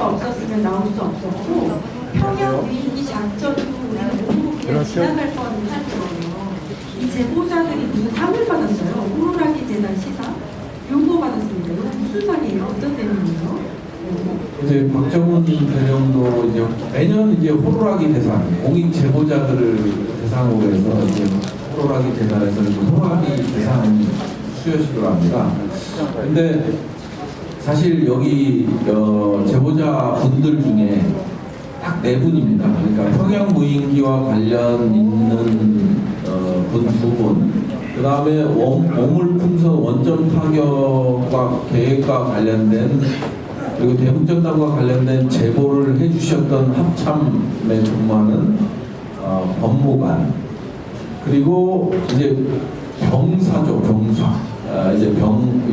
제보자가 없었으면 나올 수 없었고 평양 위기 작전도 우리가 모르고 그냥 지나갈 뻔한 거예요. 이 제보자들이 무슨 상을 받았어요. 호루라기 재단 시상 요거 받았습니다. 이거 무슨 상이에요? 어떤 내용이에요? 이제 박정훈 대령도 이제 매년 이제 호루라기 대상 공익 제보자들을 대상으로 해서 이제 호루라기 재단에서 이제 호루라기 대상 수여식을 합니다. 근데 사실 여기 제보자 분들 중에 딱 4분입니다. 그러니까 평양 무인기와 관련 있는 분 2분, 그 다음에 오물풍선 원전 파격과 계획과 관련된 그리고 대북전단과 관련된 제보를 해주셨던 합참에 근무하는 법무관, 그리고 이제 병사죠. 병사. 이제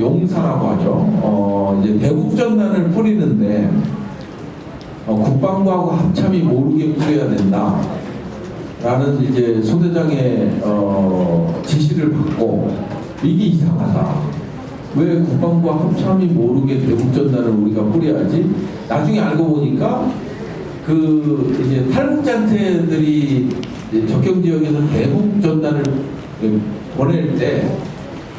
용사라고 하죠. 이제 대북전단을 뿌리는데 국방부하고 합참이 모르게 뿌려야 된다 라는 이제 소대장의 지시를 받고, 이게 이상하다, 왜 국방부와 합참이 모르게 대북전단을 우리가 뿌려야지. 나중에 알고 보니까 그 이제 탈북자들이 적경지역에서 대북전단을 보낼 때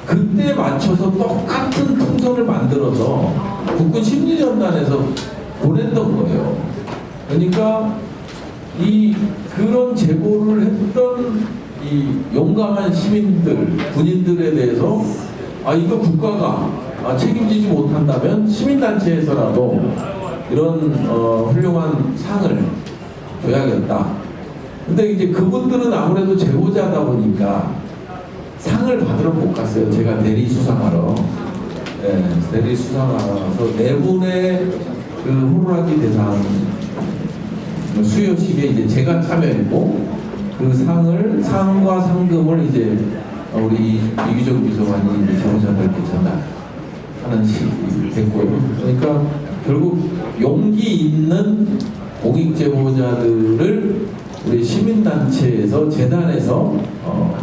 그때 맞춰서 똑같은 풍선을 만들어서 국군 심리전단에서 보냈던 거예요. 그러니까 그런 제보를 했던 이 용감한 시민들, 군인들에 대해서 이거 국가가 책임지지 못한다면 시민단체에서라도 이런 훌륭한 상을 줘야겠다. 근데 이제 그분들은 아무래도 제보자다 보니까 상을 받으러 못 갔어요. 제가 대리 수상하러. 네, 대리 수상하러서 4분의 그 호루라기 대상 수여식에 이제 제가 참여했고, 그 상과 상금을 이제 우리 이규정 비서관이 이제 제보자들께 전달하는 식이 됐고요. 그러니까 결국 용기 있는 공익 제보자들을 우리 시민단체에서 재단에서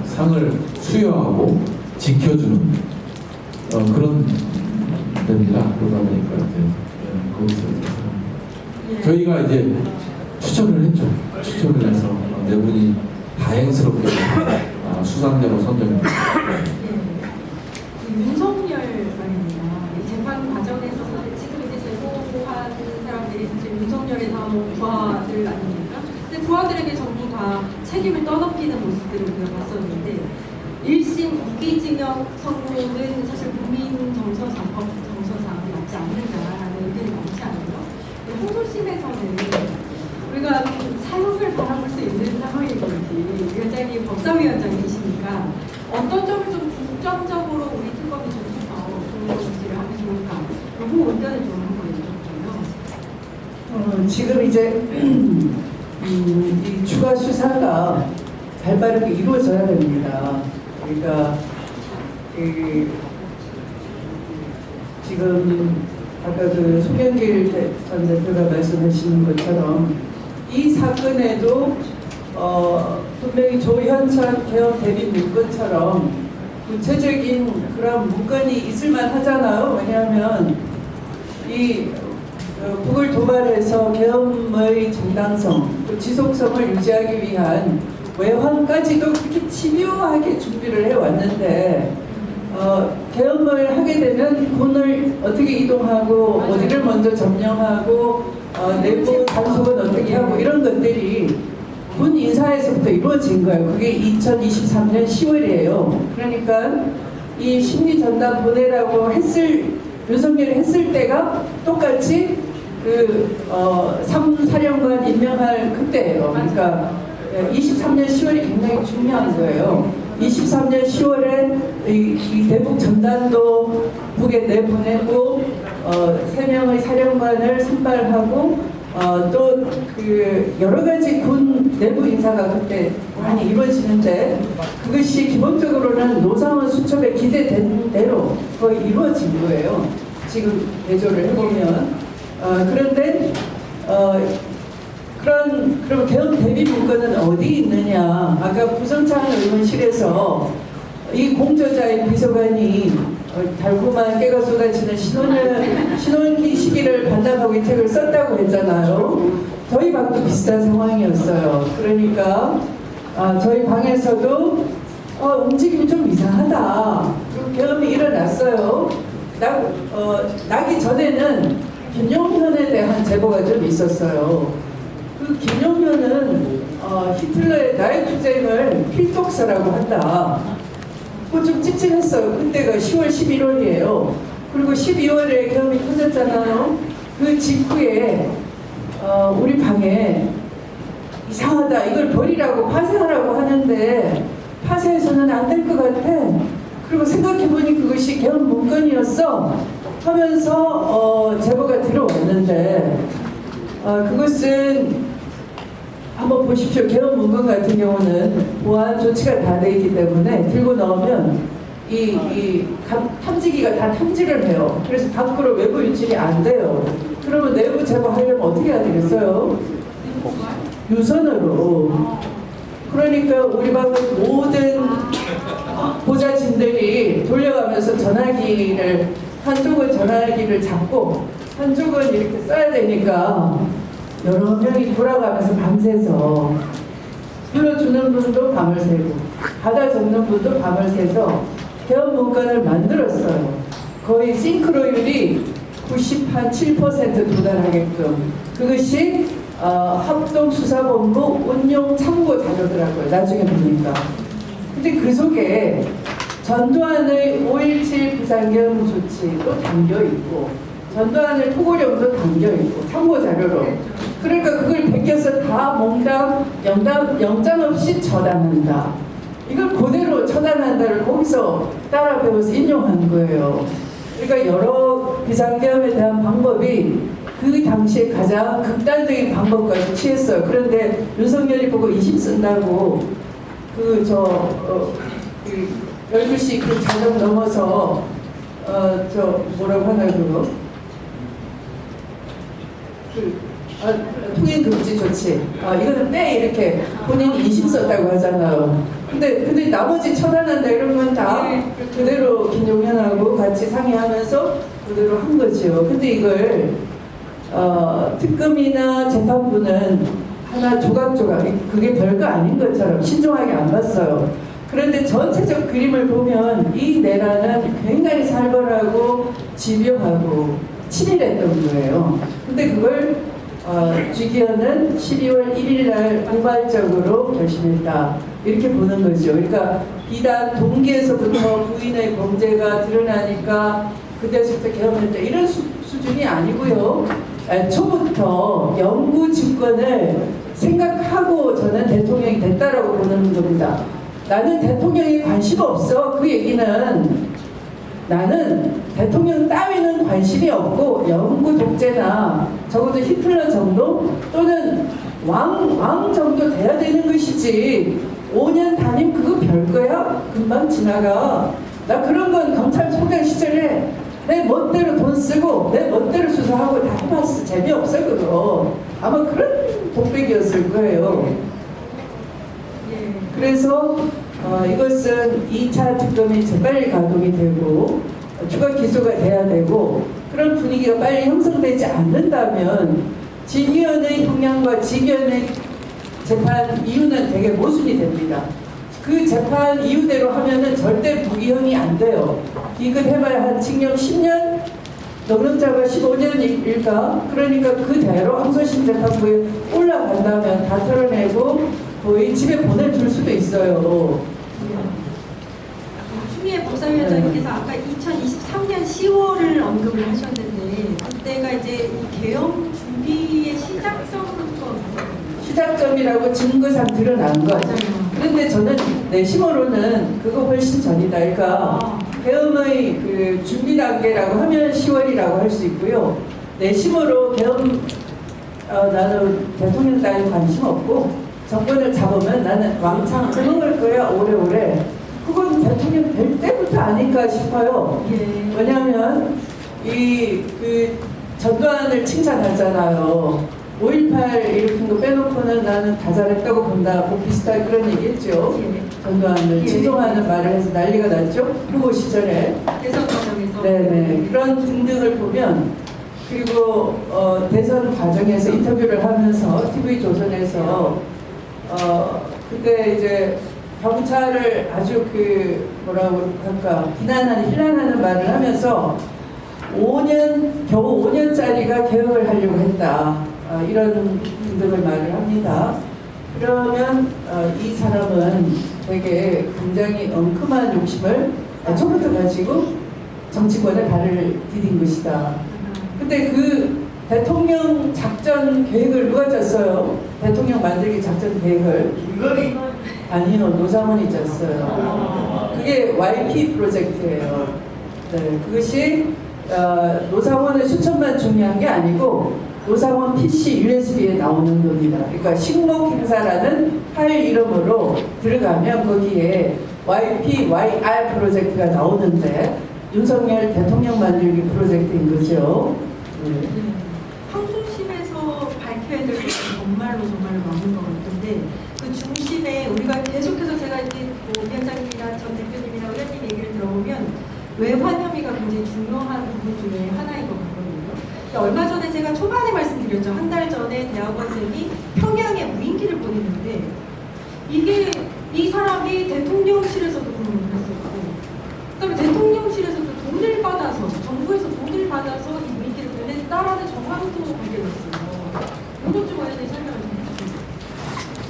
상을 수여하고 지켜주는 그런 데입니다. 그러다 보니까 이제 거기서 저희가 이제 추천을 했죠. 추천을 해서 4분이 다행스럽게 수상자로 선정됩니다. 윤석열 말입니다. 이 재판 과정에서 지금 이제 제보한 사람들이 사실 윤석열의 다음 부하들 아닙니까? 근데 부하들에게 전부 다 책임을 떠넘기는 모습들을 우리가 봤었는데, 1심 무기징역 선고는 사실 국민 정서상, 법 정서상 맞지 않는다라는 의견이 많지 않아요. 항소심에서는 우리가 사형을 바라볼 수 있는 상황인 건지, 위원장님 법사위원장이시니까 어떤 점을 좀 중점적으로 우리 특검이 좀 좋은 조치를 하면 좋을까? 요거 의견을 좀 한번 여쭤볼게요. 지금 이제 이 추가 수사가 발빠르게 이루어져야 됩니다. 그러니까 지금 아까 그 송영길 전 대표가 말씀하신 것처럼 이 사건에도 분명히 조현천 개헌 대비 문건처럼 구체적인 그런 문건이 있을만 하잖아요. 왜냐하면 이 북을 도발해서 계엄의 정당성, 또 지속성을 유지하기 위한 외환까지도 그렇게 집요하게 준비를 해왔는데, 계엄을 하게 되면 군을 어떻게 이동하고 어디를 먼저 점령하고 내부 단속은 어떻게 하고 이런 것들이 군 인사에서부터 이루어진 거예요. 그게 2023년 10월이에요. 그러니까 이 심리전단 보내라고 윤석열이 했을 때가 똑같이 그 3사령관 임명할 그때예요. 그러니까 23년 10월이 굉장히 중요한 거예요. 23년 10월에 이 대북 전단도 북에 내보내고 3명의 사령관을 선발하고 또 그 여러 가지 군 내부 인사가 그때 많이 이루어지는데, 그것이 기본적으로는 노상원 수첩에 기재된 대로 거의 이루어진 거예요. 지금 대조를 해보면. 그런데 그럼 개헌 대비 문건은 어디 있느냐? 아까 부성찬 의원실에서 이 공저자의 비서관이 달콤한 깨가 쏟아지는 신혼기 시기를 반납하고 이 책을 썼다고 했잖아요. 저희 방도 비슷한 상황이었어요. 그러니까 저희 방에서도 움직임이 좀 이상하다. 그리고 경험이 일어났어요. 나기 전에는 김용현에 대한 제보가 좀 있었어요. 그 김용현은 히틀러의 나이투쟁을 필독서라고 한다. 그거 좀 찝찝했어요. 그때가 10월 11월이에요. 그리고 12월에 경험이 터졌잖아요. 그 직후에 우리 방에 이상하다. 이걸 버리라고 파쇄하라고 하는데 파쇄해서는 안 될 것 같아. 그리고 생각해보니 그것이 개헌 문건이었어 하면서 제보가 들어왔는데 그것은 한번 보십시오. 개헌 문건 같은 경우는 보안 조치가 다 돼 있기 때문에 들고 나오면 이 탐지기가 다 탐지를 해요. 그래서 밖으로 외부 유출이 안 돼요. 그러면 내부 제보하려면 어떻게 해야 되겠어요? 유선으로. 그러니까 우리 방은 모든 보좌진들이 돌려가면서 전화기를 한쪽은 전화기를 잡고 한쪽은 이렇게 써야 되니까 여러 명이 돌아가면서 밤새서 불러주는 분도 밤을 새고 받아 적는 분도 밤을 새서 개헌 문건을 만들었어요. 거의 싱크로율이 97% 도달하게끔. 그것이 합동수사본부 운용 참고 자료더라고요. 나중에 보니까. 근데 그 속에 전두환의 5.17 비상경 조치도 담겨있고 전두환의 포고령도 담겨있고 참고 자료로. 그러니까 그걸 베껴서 다 몽땅 영장 없이 처단한다. 이걸 그대로 처단한다를 거기서 따라 배워서 인용한 거예요. 그러니까 여러 비상계엄에 대한 방법이 그 당시에 가장 극단적인 방법까지 취했어요. 그런데 윤석열이 보고 20 쓴다고 12시 그 자정 넘어서 뭐라고 하나요 그거? 통행금지 조치. 이거는 빼 이렇게 본인이 20 썼다고 하잖아요. 근데 나머지 처단한다 이런 건 다 그대로 김용현하고 같이 상의하면서 그대로 한 거지요. 근데 이걸 특검이나 재판부는 하나 조각조각 그게 별거 아닌 것처럼 신중하게 안 봤어요. 그런데 전체적 그림을 보면 이 내란은 굉장히 살벌하고 집요하고 치밀했던 거예요. 근데 그걸 주기현은 12월 1일 날 우발적으로 결심했다. 이렇게 보는 거죠. 그러니까 비단 동기에서부터 부인의 범죄가 드러나니까 그때부터 개헌했다. 이런 수준이 아니고요. 초부터 영구 집권을 생각하고 저는 대통령이 됐다라고 보는 겁니다. 나는 대통령에 관심 없어. 그 얘기는 나는 대통령 따위는 관심이 없고 영구 독재나 적어도 히틀러 정도 또는 왕 정도 돼야 되는 것이지 5년 단임 그거 별거야? 금방 지나가. 나 그런 건 검찰 총장 시절에 내 멋대로 돈 쓰고 내 멋대로 수사하고 다 해봤어. 재미없어 그거. 아마 그런 독백이었을 거예요. 그래서 이것은 2차 특검이 재빨리 가동이 되고 추가 기소가 돼야 되고 그런 분위기가 빨리 형성되지 않는다면 지기현의 형량과 지기현의 재판 이유는 되게 모순이 됩니다. 그 재판 이유대로 하면은 절대 무기형이 안 돼요. 기껏해봐야 한 징역 10년 노른자가 15년일까? 그러니까 그대로 항소심 재판부에 올라간다면 다 털어내고 거의 집에 보내줄 수도 있어요. 추미애 법사위원장님께서 아까 2023년 10월을 언급을 하셨는데 그때가 이제 이 개헌 준비의 시작점부터 시작점이라고 증거상 드러난 거. 그런데 저는 내심으로는 그거 훨씬 전이다. 그러니까 개헌의 그 준비 단계라고 하면 10월이라고 할 수 있고요. 내심으로 개헌 나는 대통령 따위 관심 없고 정권을 잡으면 나는 왕창 흘러갈 거야 오래오래. 그건 대통령 될 때부터 아닐까 싶어요. 왜냐하면 그 전두환을 칭찬하잖아요. 5.18 일으킨 거 빼놓고는 나는 다 잘했다고 본다. 뭐 비슷한 그런 얘기했죠. 예. 전두환을 예. 추종하는 말을 해서 난리가 났죠. 후보 시절에. 대선 과정에서. 네네. 그런 등등을 보면 그리고 대선 과정에서 인터뷰를 하면서 TV조선에서 그때 이제 경찰을 아주 그 뭐라고 할까 비난하는 힐난하는 말을 하면서 5년 겨우 5년짜리가 개혁을 하려고 했다. 이런 등등을 말을 합니다. 그러면 이 사람은 되게 굉장히 엉큼한 욕심을 초부터 가지고 정치권에 발을 디딘 것이다. 근데 그 대통령 작전 계획을 누가 짰어요? 대통령 만들기 작전 계획을 아니요, 노상원이 짰어요. 그게 YP 프로젝트예요. 네, 그것이 노상원의 수천만 중요한 게 아니고 노상원 PC USB에 나오는 돈이다. 그러니까 식목 행사라는 파일 이름으로 들어가면 거기에 YR 프로젝트가 나오는데 윤석열 대통령 만들기 프로젝트인 거죠. 네. 항소심에서 밝혀야 될 것이 정말로 많은 것 같은데 그 중심에 우리가 계속해서 제가 이제 위원장님이나 전 대표님이나 의원님 얘기를 들어보면 외환 혐의가 굉장히 중요한 부분 중에 하나인 것 같거든요. 얼마 전에 제가 초반에 말씀드렸죠. 한 달 전에 대학원생이 평양에 무인기를 보냈는데 이게 이 사람이 대통령실에서도 근무를 했었고 그다음에 대통령실에서도 돈을 받아서 정부에서 돈을 받아서 이 무인기를 보냈다라는 정황도 발견했어요. 이것 좀 관련해서 설명을 좀 해주세요.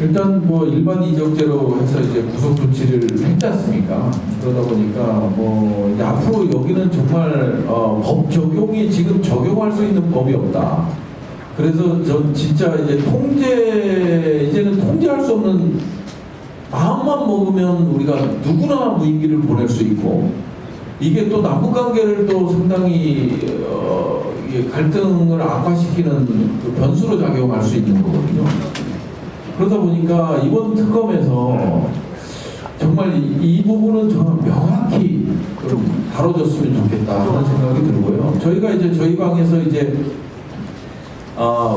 일단 뭐 일반 이적죄로 해서 이제 구속 조치를 했지 않습니까? 그러다 보니까 뭐 이제 앞으로 여기는 정말 법 적용이 지금 적용할 수 있는 법이 없다. 그래서 전 진짜 이제는 통제할 수 없는 마음만 먹으면 우리가 누구나 무인기를 보낼 수 있고 이게 또 남북 관계를 또 상당히 이게 갈등을 악화시키는 그 변수로 작용할 수 있는 거거든요. 그러다 보니까 이번 특검에서 정말 이 부분은 정말 명확히 좀 다뤄졌으면 좋겠다 하는 생각이 들고요. 저희가 이제 저희 방에서 이제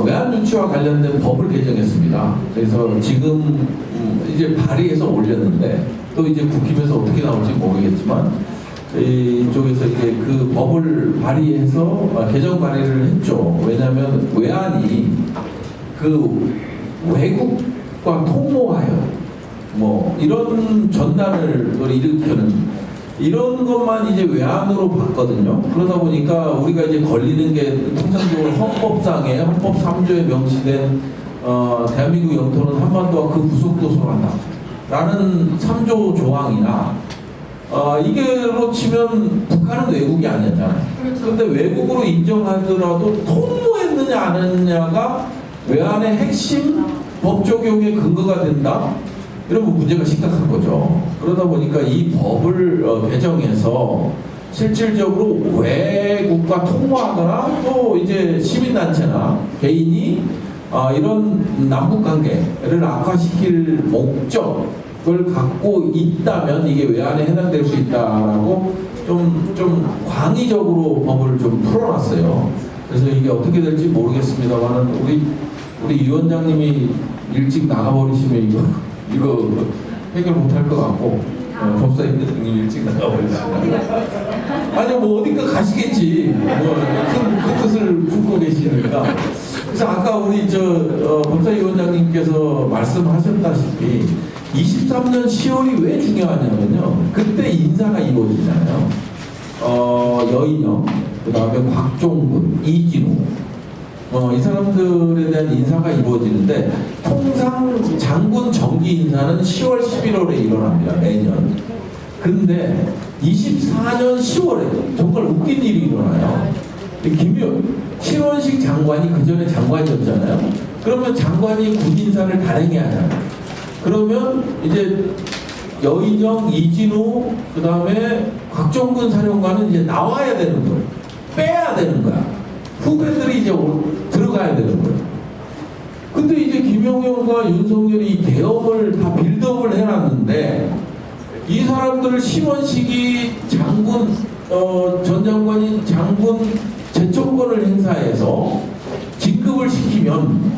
외환 유치와 관련된 법을 개정했습니다. 그래서 지금 이제 발의해서 올렸는데 또 이제 국힘에서 어떻게 나올지 모르겠지만 이쪽에서 이제 그 법을 발의해서 개정 발의를 했죠. 왜냐하면 외환이 그 외국과 통모하여 뭐 이런 전단을 일으키는 이런 것만 이제 외환으로 봤거든요. 그러다 보니까 우리가 이제 걸리는 게 통상적으로 헌법상에 헌법 3조에 명시된 대한민국 영토는 한반도와 그 부속도 소란다 라는 3조 조항이나 이게로 치면 북한은 외국이 아니었잖아요. 그렇죠. 근데 외국으로 인정하더라도 통모했느냐 안 했느냐가 외환의 핵심 법 적용의 근거가 된다? 이러면 문제가 심각한 거죠. 그러다 보니까 이 법을 개정해서 실질적으로 외국과 통모하거나 또 이제 시민단체나 개인이 이런 남북관계를 악화시킬 목적을 갖고 있다면 이게 외환에 해당될 수 있다라고 좀 광의적으로 법을 좀 풀어놨어요. 그래서 이게 어떻게 될지 모르겠습니다만 우리 위원장님이 일찍 나가버리시면 이거 해결 못할 것 같고 법사위원장님이 일찍 나가버리시면 아니 뭐 어딘가 가시겠지 큰 뜻을 품고 계시니까. 그래서 아까 우리 법사위원장님께서 말씀하셨다시피 23년 10월이 왜 중요하냐면요. 그때 인사가 이루어지잖아요. 여인영, 그 다음에 곽종근, 이진우 이 사람들에 대한 인사가 이루어지는데 통상 장군 정기 인사는 10월, 11월에 일어납니다. 매년. 근데 24년 10월에 정말 웃긴 일이 일어나요. 신원식 장관이 그 전에 장관이었잖아요. 그러면 장관이 군 인사를 단행해야 하잖아요. 그러면 이제 여인영, 이진우, 그 다음에 곽종근 사령관은 이제 나와야 되는 거예요. 빼야 되는 거야. 후배들이 이제 들어가야 되는 거예요. 근데 이제 김용현과 윤석열이 이 대업을 다 빌드업을 해놨는데 이 사람들을 신원식이 장군, 전 장관이 장군 제청권을 행사해서 진급을 시키면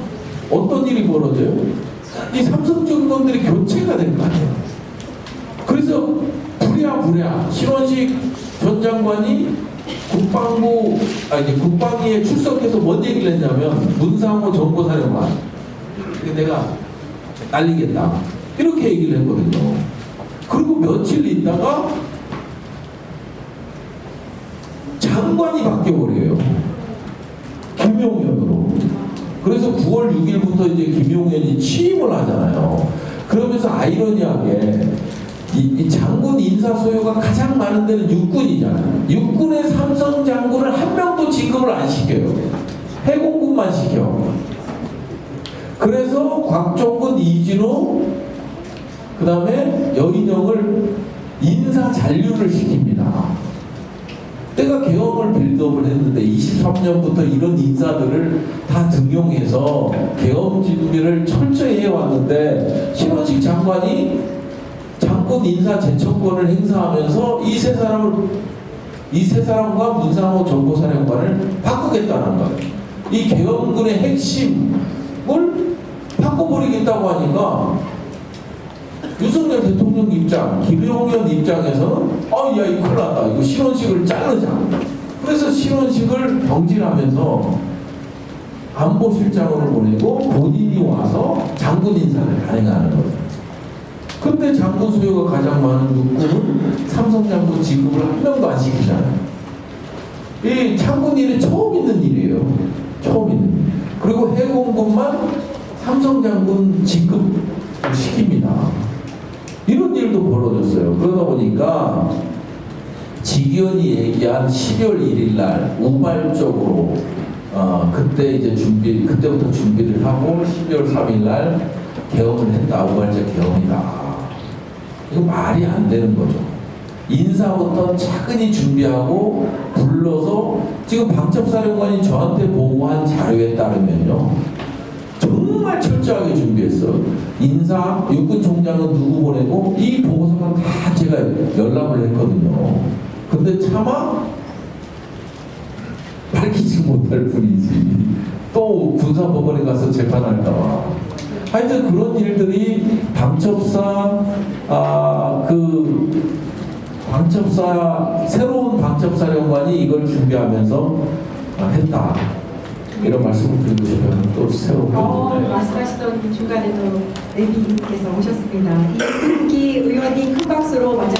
어떤 일이 벌어져요? 이 삼성증권들이 교체가 된 거 아니에요. 그래서 부랴부랴 신원식 전 장관이 국방위에 출석해서 뭔 얘기를 했냐면 문상호 정보사령관 내가 날리겠다 이렇게 얘기를 했거든요. 그리고 며칠 있다가 장관이 바뀌어버려요. 김용현으로. 그래서 9월 6일부터 이제 김용현이 취임을 하잖아요. 그러면서 아이러니하게 이 장군 인사 소요가 가장 많은 데는 육군이잖아요. 육군의 삼성 장군을 한 명도 진급을 안 시켜요. 해공군만 시켜. 그래서 곽종근, 이진우, 그 다음에 여인영을 인사 잔류를 시킵니다. 때가 계엄을 빌드업을 했는데 23년부터 이런 인사들을 다 등용해서 계엄 준비를 철저히 해왔는데 신원식 장관이 장군 인사 제청권을 행사하면서 이 세 사람과 문상호 정보사령관을 바꾸겠다는 거예요. 이 계엄군의 핵심을 바꿔버리겠다고 하니까 윤석열 대통령 입장, 김용현 입장에서는 야 이거 큰일 났다. 이거 신원식을 자르자. 그래서 신원식을 병질하면서 안보실장으로 보내고 본인이 와서 장군 인사를 단행하는 거예요. 근데 장군 수요가 가장 많은 육군은 삼성 장군 진급을 한 명도 안 시키잖아요. 이 장군 일이 처음 있는 일이에요. 처음 있는 일. 그리고 해공군만 삼성 장군 진급을 시킵니다. 이런 일도 벌어졌어요. 그러다 보니까 직위원이 얘기한 12월 1일 날 우발적으로 그때 이제 그때부터 준비를 하고 12월 3일 날 계엄을 했다. 우발적 계엄이다. 이거 말이 안 되는 거죠. 인사부터 차근히 준비하고 불러서 지금 방첩사령관이 저한테 보고한 자료에 따르면요. 정말 철저하게 준비했어. 인사, 육군총장은 누구 보내고 이 보고서가 다 제가 열람을 했거든요. 근데 차마 밝히지 못할 뿐이지. 또 군사법원에 가서 재판할까봐. 하여튼 그런 일들이 새로운 방첩사령관이 이걸 준비하면서 했다. 이런 말씀을 드리고 싶어요. 또 새로운 말씀하시던 중간에 또 내비께서 오셨습니다. 이기 의원이 큰 박수로 맞아